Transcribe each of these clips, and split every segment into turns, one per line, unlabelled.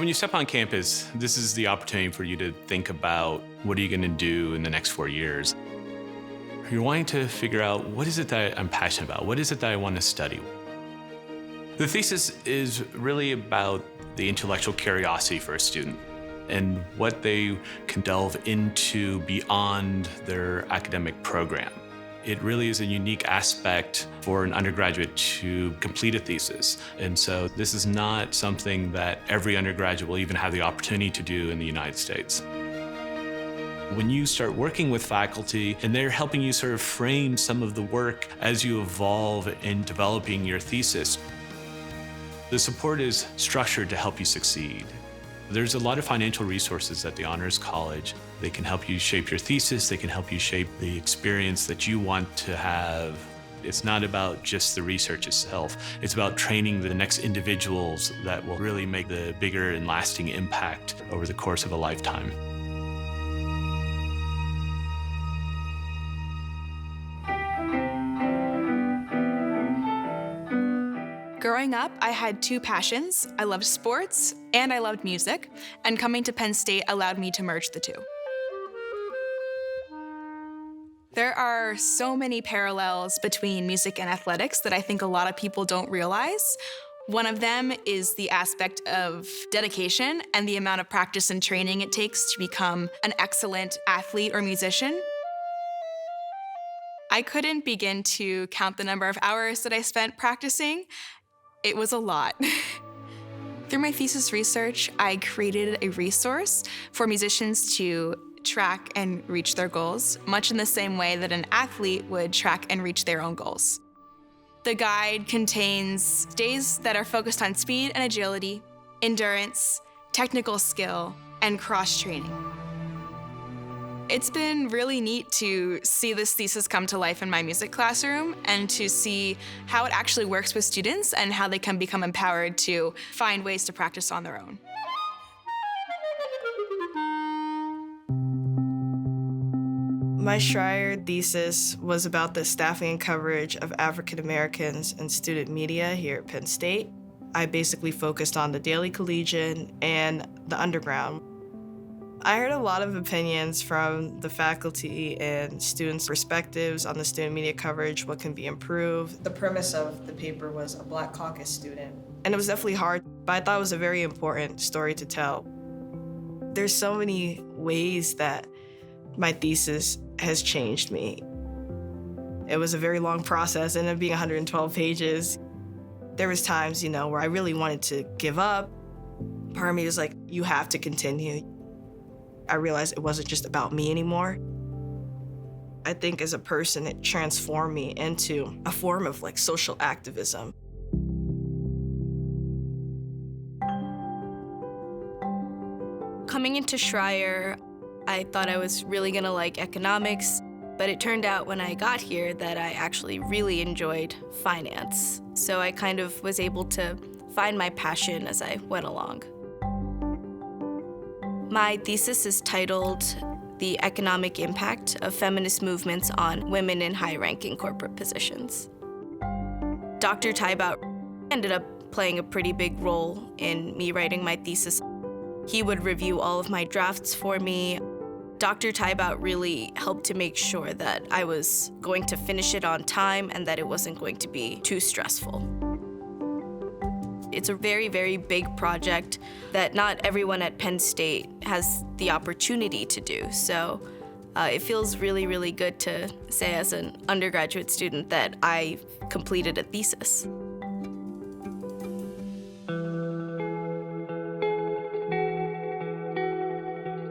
When you step on campus, this is the opportunity for you to think about what are you going to do in the next 4 years. You're wanting to figure out what is it that I'm passionate about? What is it that I want to study? The thesis is really about the intellectual curiosity for a student and what they can delve into beyond their academic program. It really is a unique aspect for an undergraduate to complete a thesis. And so this is not something that every undergraduate will even have the opportunity to do in the United States. When you start working with faculty and they're helping you sort of frame some of the work as you evolve in developing your thesis, the support is structured to help you succeed. There's a lot of financial resources at the Honors College. They can help you shape your thesis. They can help you shape the experience that you want to have. It's not about just the research itself. It's about training the next individuals that will really make the bigger and lasting impact over the course of a lifetime.
Growing up, I had two passions. I loved sports and I loved music, and coming to Penn State allowed me to merge the two. There are so many parallels between music and athletics that I think a lot of people don't realize. One of them is the aspect of dedication and the amount of practice and training it takes to become an excellent athlete or musician. I couldn't begin to count the number of hours that I spent practicing. It was a lot. Through my thesis research, I created a resource for musicians to track and reach their goals, much in the same way that an athlete would track and reach their own goals. The guide contains days that are focused on speed and agility, endurance, technical skill, and cross-training. It's been really neat to see this thesis come to life in my music classroom and to see how it actually works with students and how they can become empowered to find ways to practice on their own.
My Schreyer thesis was about the staffing and coverage of African Americans in student media here at Penn State. I basically focused on the Daily Collegian and the Underground. I heard a lot of opinions from the faculty and students' perspectives on the student media coverage, what can be improved. The premise of the paper was a Black Caucus student, and it was definitely hard, but I thought it was a very important story to tell. There's so many ways that my thesis has changed me. It was a very long process, ended up being 112 pages. There was times, where I really wanted to give up. Part of me was like, you have to continue. I realized it wasn't just about me anymore. I think as a person, it transformed me into a form of social activism.
Coming into Schreyer, I thought I was really gonna like economics, but it turned out when I got here that I actually really enjoyed finance. So I kind of was able to find my passion as I went along. My thesis is titled The Economic Impact of Feminist Movements on Women in High-Ranking Corporate Positions. Dr. Tybout ended up playing a pretty big role in me writing my thesis. He would review all of my drafts for me. Dr. Tybout really helped to make sure that I was going to finish it on time and that it wasn't going to be too stressful. It's a very, very big project that not everyone at Penn State has the opportunity to do. So it feels really, really good to say as an undergraduate student that I completed a thesis.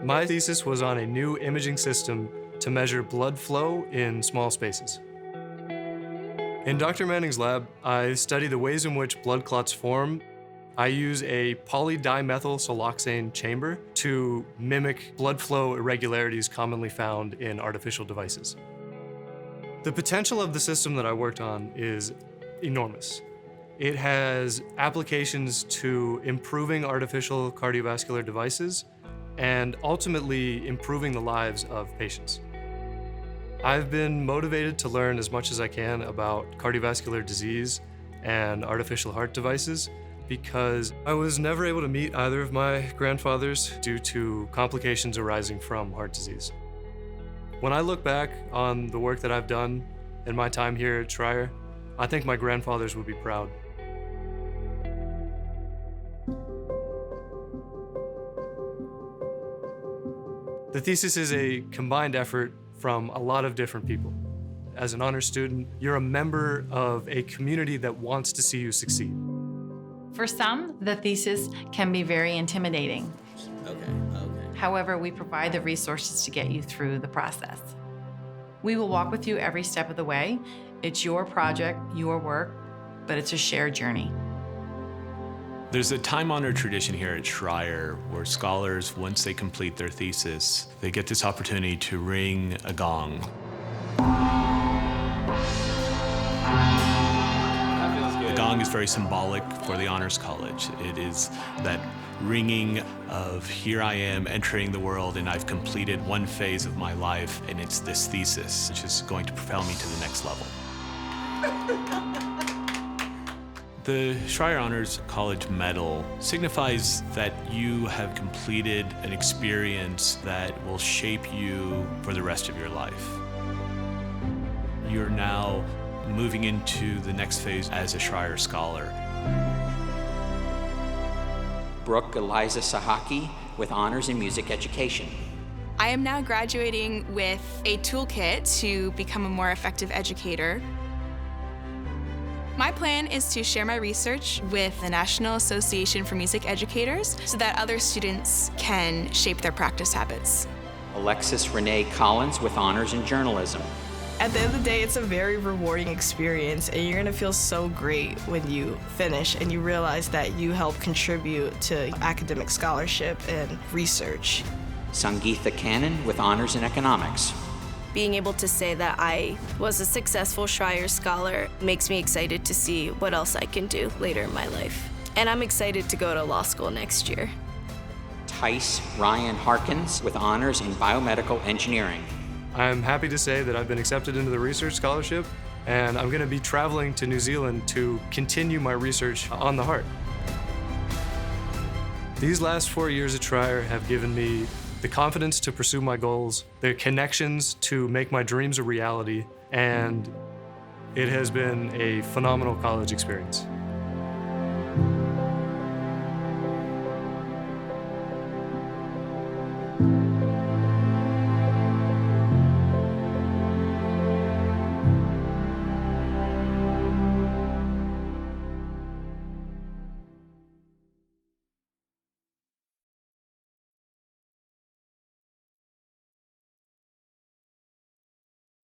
My thesis was on a new imaging system to measure blood flow in small spaces. In Dr. Manning's lab, I study the ways in which blood clots form. I use a polydimethylsiloxane chamber to mimic blood flow irregularities commonly found in artificial devices. The potential of the system that I worked on is enormous. It has applications to improving artificial cardiovascular devices and ultimately improving the lives of patients. I've been motivated to learn as much as I can about cardiovascular disease and artificial heart devices because I was never able to meet either of my grandfathers due to complications arising from heart disease. When I look back on the work that I've done in my time here at Schreyer, I think my grandfathers would be proud. The thesis is a combined effort from a lot of different people. As an honors student, you're a member of a community that wants to see you succeed.
For some, the thesis can be very intimidating.
Okay.
However, we provide the resources to get you through the process. We will walk with you every step of the way. It's your project, your work, but it's a shared journey.
There's a time-honored tradition here at Schreyer where scholars, once they complete their thesis, they get this opportunity to ring a gong. The gong is very symbolic for the Honors College. It is that ringing of here I am entering the world and I've completed one phase of my life, and it's this thesis, which is going to propel me to the next level. The Schreyer Honors College Medal signifies that you have completed an experience that will shape you for the rest of your life. You're now moving into the next phase as a Schreyer Scholar.
Brooke Eliza Sahaki with honors in music education.
I am now graduating with a toolkit to become a more effective educator. My plan is to share my research with the National Association for Music Educators so that other students can shape their practice habits.
Alexis Renee Collins with honors in journalism.
At the end of the day, it's a very rewarding experience, and you're gonna feel so great when you finish and you realize that you helped contribute to academic scholarship and research.
Sangeetha Cannon with honors in economics.
Being able to say that I was a successful Schreyer Scholar makes me excited to see what else I can do later in my life. And I'm excited to go to law school next year.
Tice Ryan Harkins with honors in biomedical engineering.
I'm happy to say that I've been accepted into the research scholarship, and I'm going to be traveling to New Zealand to continue my research on the heart. These last 4 years at Schreyer have given me the confidence to pursue my goals, the connections to make my dreams a reality, and it has been a phenomenal college experience.